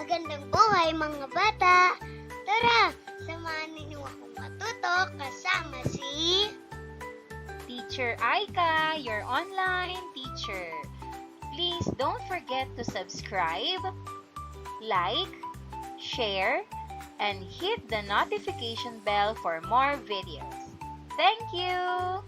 Magandang buhay mga bata! Tara, samahan ninyo akong matuto kasama si Teacher Aika, your online teacher. Please don't forget to subscribe, like, share, and hit the notification bell for more videos. Thank you!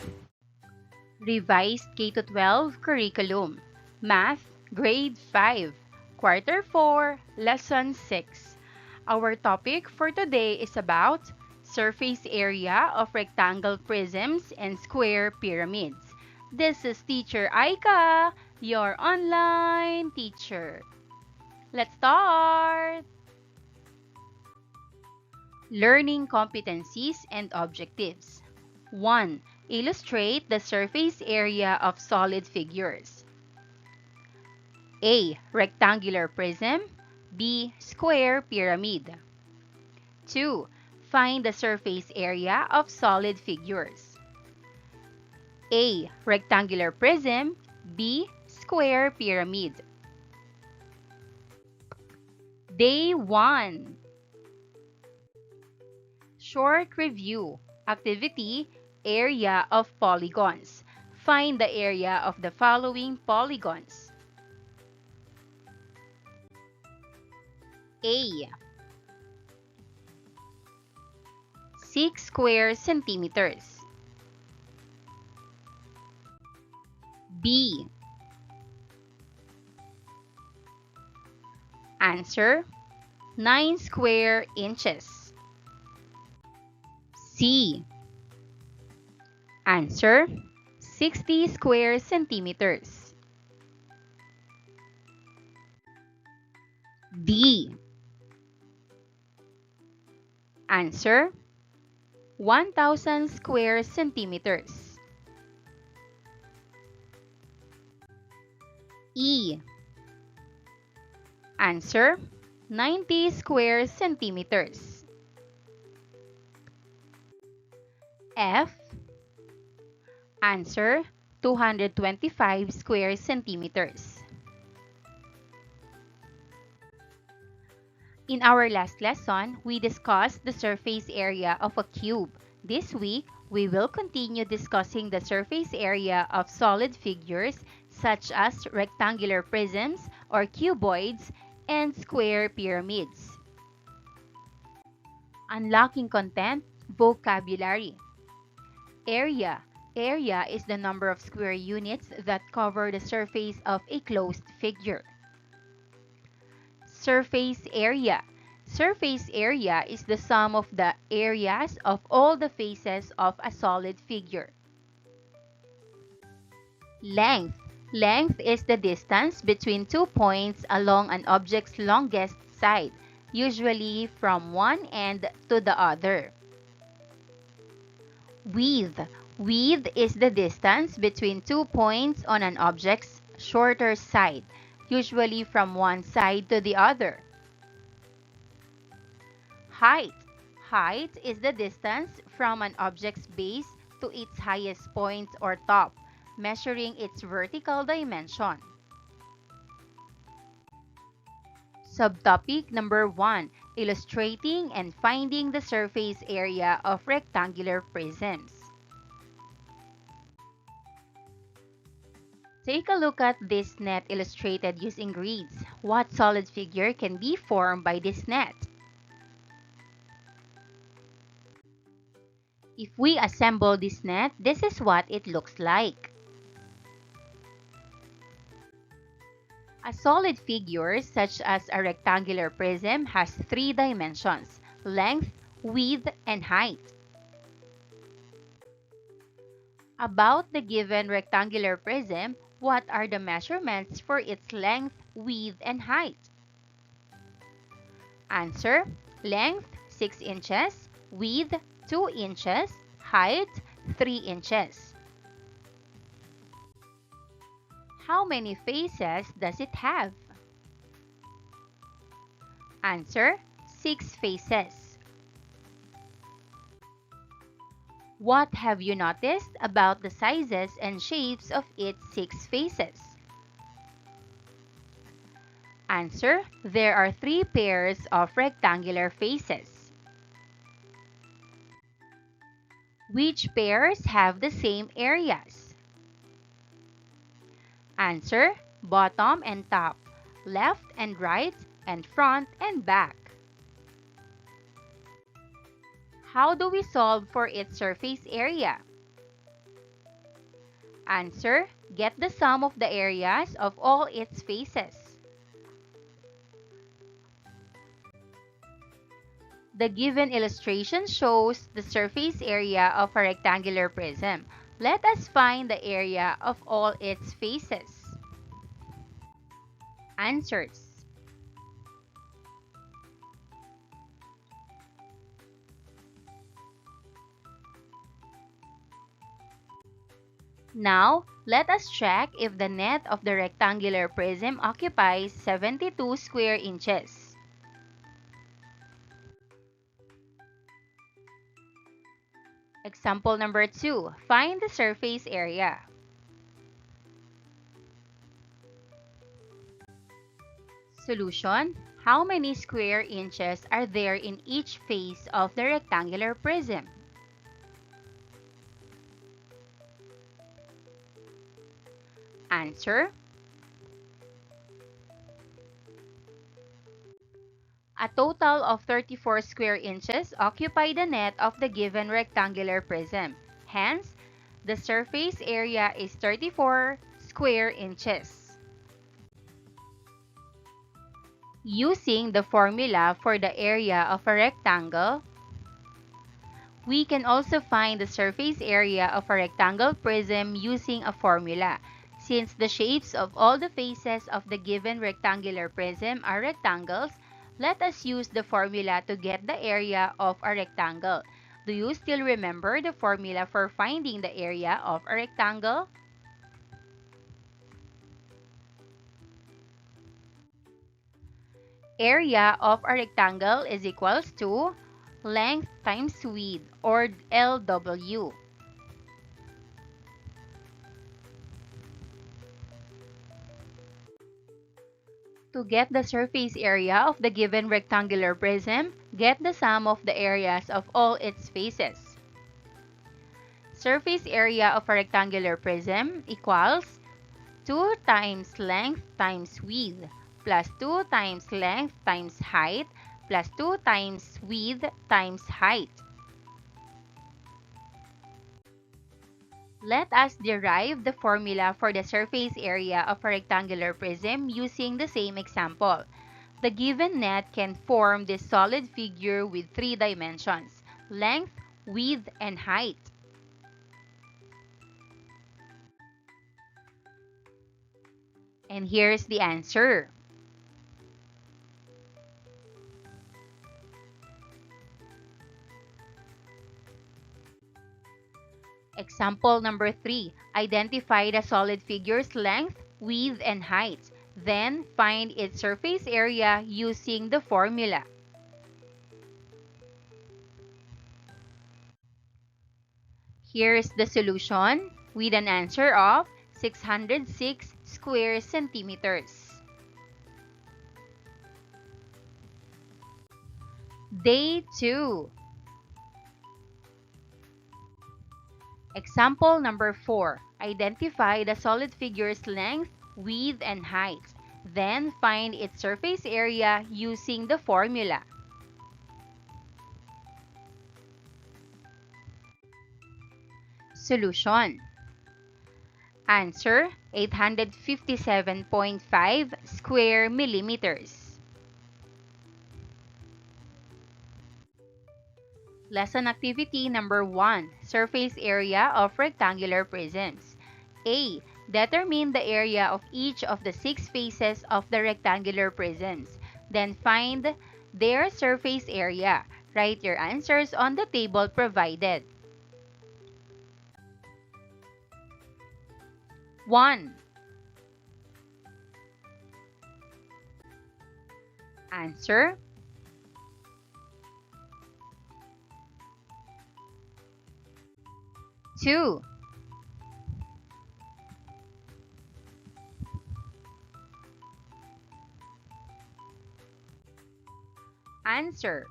Revised K-12 Curriculum, Math, Grade 5, Quarter 4, Lesson 6. Our topic for today is about surface area of rectangle prisms and square pyramids. This is Teacher Aika, your online teacher. Let's start! Learning competencies and objectives. 1. Illustrate the surface area of solid figures. A. Rectangular prism. B. Square pyramid. 2. Find the surface area of solid figures. A. Rectangular prism. B. Square pyramid. Day 1. Short review. Activity, area of polygons. Find the area of the following polygons. A. 6 square centimeters. B. Answer, 9 square inches. C. Answer, 60 square centimeters. D. Answer, 1,000 square centimeters. E. Answer, 90 square centimeters. F. Answer, 225 square centimeters. In our last lesson, we discussed the surface area of a cube. This week, we will continue discussing the surface area of solid figures such as rectangular prisms or cuboids and square pyramids. Unlocking content, vocabulary. Area. Area is the number of square units that cover the surface of a closed figure. Surface area. Surface area is the sum of the areas of all the faces of a solid figure. Length. Length is the distance between 2 points along an object's longest side, usually from one end to the other. Width. Width is the distance between 2 points on an object's shorter side, usually from one side to the other. Height. Height is the distance from an object's base to its highest point or top, measuring its vertical dimension. Subtopic number 1. Illustrating and finding the surface area of rectangular prisms. Take a look at this net illustrated using grids. What solid figure can be formed by this net? If we assemble this net, this is what it looks like. A solid figure, such as a rectangular prism, has 3 dimensions: length, width, and height. About the given rectangular prism, what are the measurements for its length, width, and height? Answer, length 6 inches, width 2 inches, height 3 inches. How many faces does it have? Answer, 6 faces. What have you noticed about the sizes and shapes of its 6 faces? Answer: there are three pairs of rectangular faces. Which pairs have the same areas? Answer: bottom and top, left and right, and front and back. How do we solve for its surface area? Answer: get the sum of the areas of all its faces. The given illustration shows the surface area of a rectangular prism. Let us find the area of all its faces. Answers. Now, let us check if the net of the rectangular prism occupies 72 square inches. Example number 2. Find the surface area. Solution: how many square inches are there in each face of the rectangular prism? Answer: a total of 34 square inches occupy the net of the given rectangular prism. Hence, the surface area is 34 square inches. Using the formula for the area of a rectangle, we can also find the surface area of a rectangle prism using a formula. Since the shapes of all the faces of the given rectangular prism are rectangles, let us use the formula to get the area of a rectangle. Do you still remember the formula for finding the area of a rectangle? Area of a rectangle is equals to length times width, or LW. To get the surface area of the given rectangular prism, get the sum of the areas of all its faces. Surface area of a rectangular prism equals 2 times length times width plus 2 times length times height plus 2 times width times height. Let us derive the formula for the surface area of a rectangular prism using the same example. The given net can form this solid figure with three dimensions: length, width, and height. And here's the answer. Example number 3. Identify the solid figure's length, width, and height. Then, find its surface area using the formula. Here's the solution with an answer of 606 square centimeters. Day 2. Example number 4. Identify the solid figure's length, width, and height. Then find its surface area using the formula. Solution. Answer: 857.5 square millimeters. Lesson activity number 1. Surface area of rectangular prisms. A. Determine the area of each of the 6 faces of the rectangular prisms. Then find their surface area. Write your answers on the table provided. 1. Answer: 2. Answer.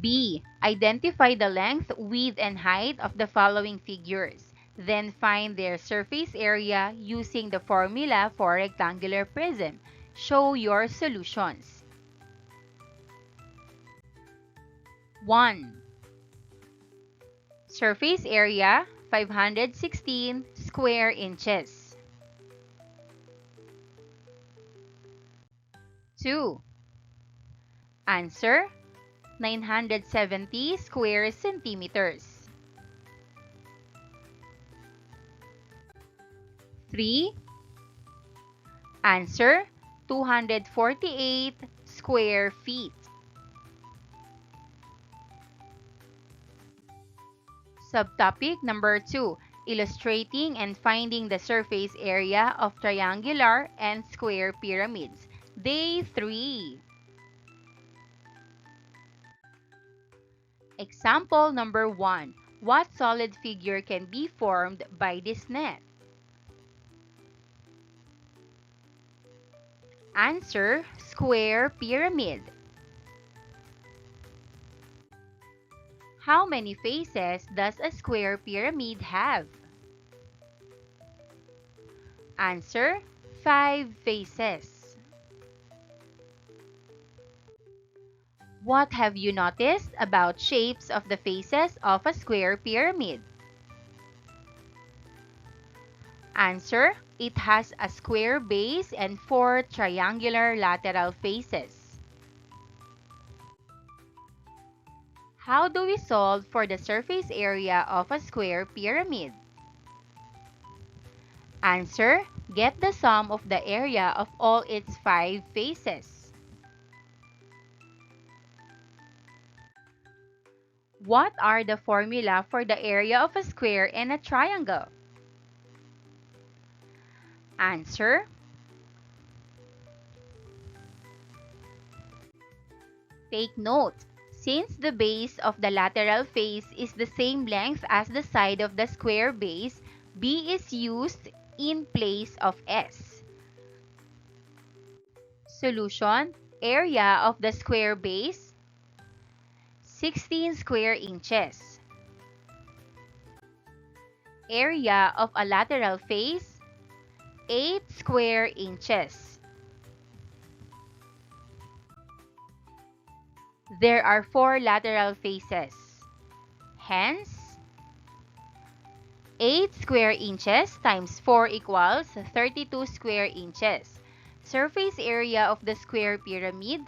B. Identify the length, width, and height of the following figures. Then find their surface area using the formula for rectangular prism. Show your solutions. 1. Surface area 516 square inches. 2. Answer 970 square centimeters. 3. Answer 248 square feet. Subtopic number 2, illustrating and finding the surface area of triangular and square pyramids. Day 3. Example number 1. What solid figure can be formed by this net? Answer, square pyramid. How many faces does a square pyramid have? Answer, 5 faces. What have you noticed about shapes of the faces of a square pyramid? Answer, it has a square base and 4 triangular lateral faces. How do we solve for the surface area of a square pyramid? Answer, get the sum of the area of all its 5 faces. What are the formula for the area of a square and a triangle? Answer. Take note, since the base of the lateral face is the same length as the side of the square base, B is used in place of S. Solution, area of the square base, 16 square inches. Area of a lateral face, 8 square inches. There are 4 lateral faces. Hence, 8 square inches times 4 equals 32 square inches. Surface area of the square pyramid,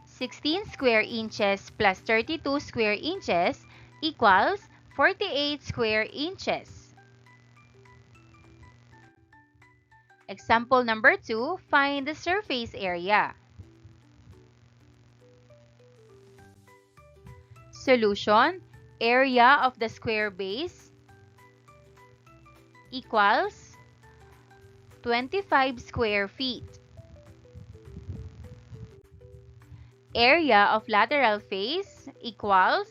16 square inches plus 32 square inches equals 48 square inches. Example number 2, find the surface area. Solution, area of the square base equals 25 square feet. Area of lateral face equals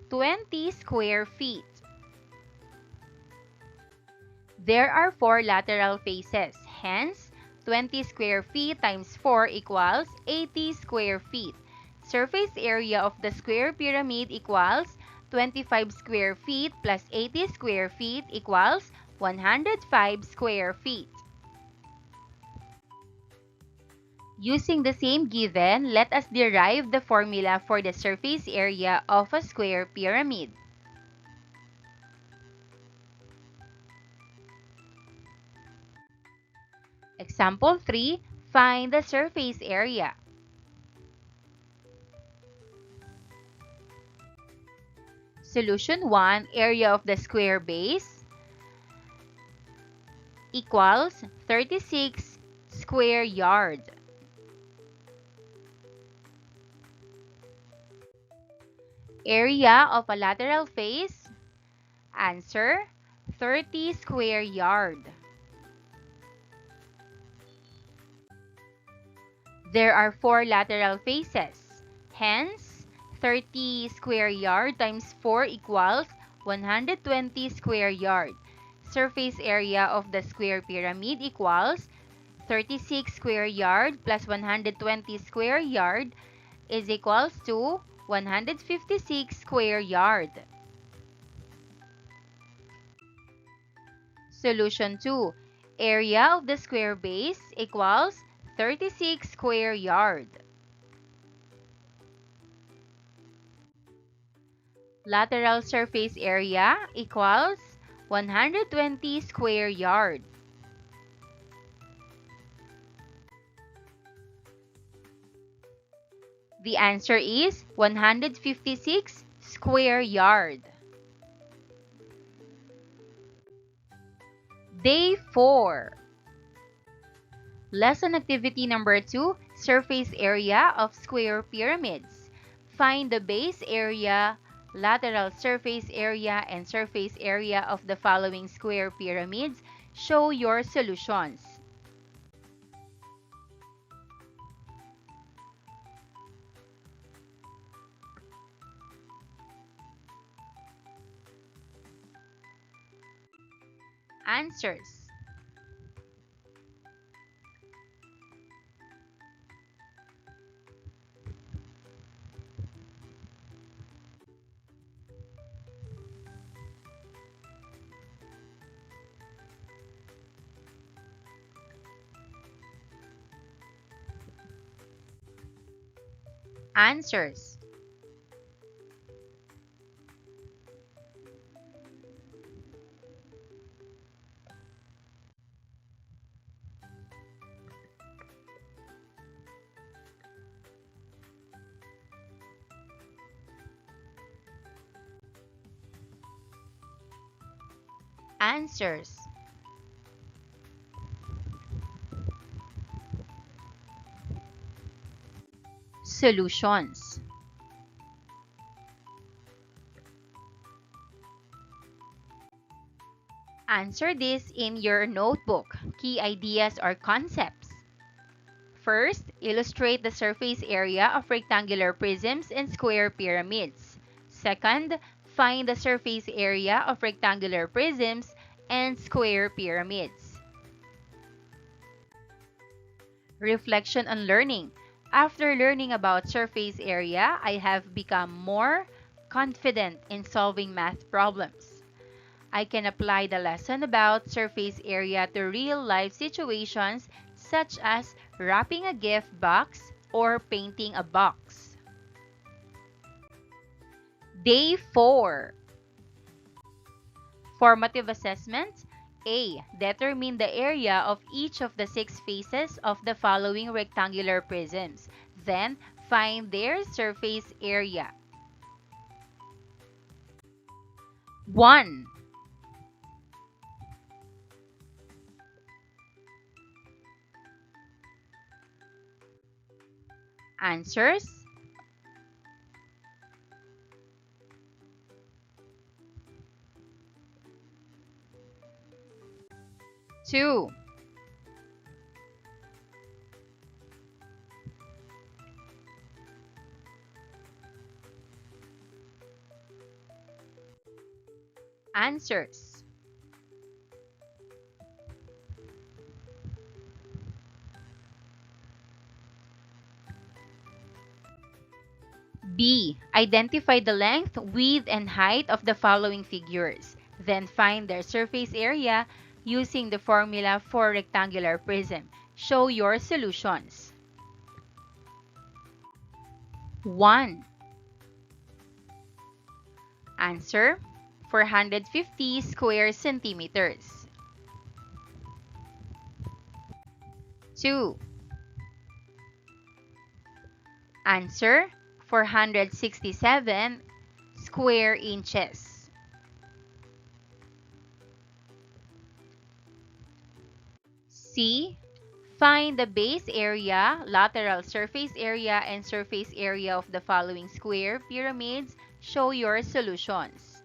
20 square feet. There are 4 lateral faces, hence 20 square feet times 4 equals 80 square feet. Surface area of the square pyramid equals 25 square feet plus 80 square feet equals 105 square feet. Using the same given, let us derive the formula for the surface area of a square pyramid. Example 3, find the surface area. Solution 1, area of the square base equals 36 square yard. Area of a lateral face, answer, 30 square yard. There are 4 lateral faces, hence 30 square yard times 4 equals 120 square yard. Surface area of the square pyramid equals 36 square yard plus 120 square yard is equals to 156 square yard. Solution 2. Area of the square base equals 36 square yard. Lateral surface area equals 120 square yard. The answer is 156 square yard. Day 4. Lesson activity number 2, surface area of square pyramids. Find the base area, lateral surface area, and surface area of the following square pyramids. Show your solutions. Answers. Answers. Answers. Solutions. Answer this in your notebook. Key ideas or concepts. First, illustrate the surface area of rectangular prisms and square pyramids. Second, find the surface area of rectangular prisms and square pyramids. Reflection on learning. After learning about surface area, I have become more confident in solving math problems. I can apply the lesson about surface area to real-life situations such as wrapping a gift box or painting a box. Day 4. Formative assessment. A. Determine the area of each of the 6 faces of the following rectangular prisms. Then, find their surface area. 1. Answers. Two. Answers. B. Identify the length, width, and height of the following figures. Then find their surface area using the formula for rectangular prism. Show your solutions. 1. Answer: 450 square centimeters. 2. Answer: 467 square inches. C. Find the base area, lateral surface area, and surface area of the following square pyramids. Show your solutions.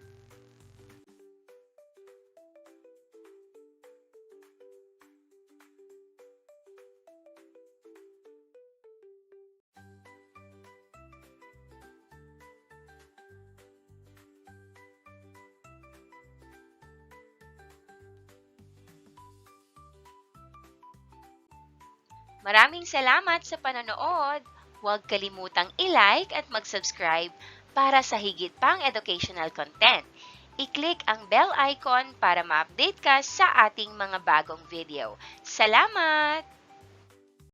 Maraming salamat sa panonood! Huwag kalimutang i-like at mag-subscribe para sa higit pang educational content. I-click ang bell icon para ma-update ka sa ating mga bagong video. Salamat!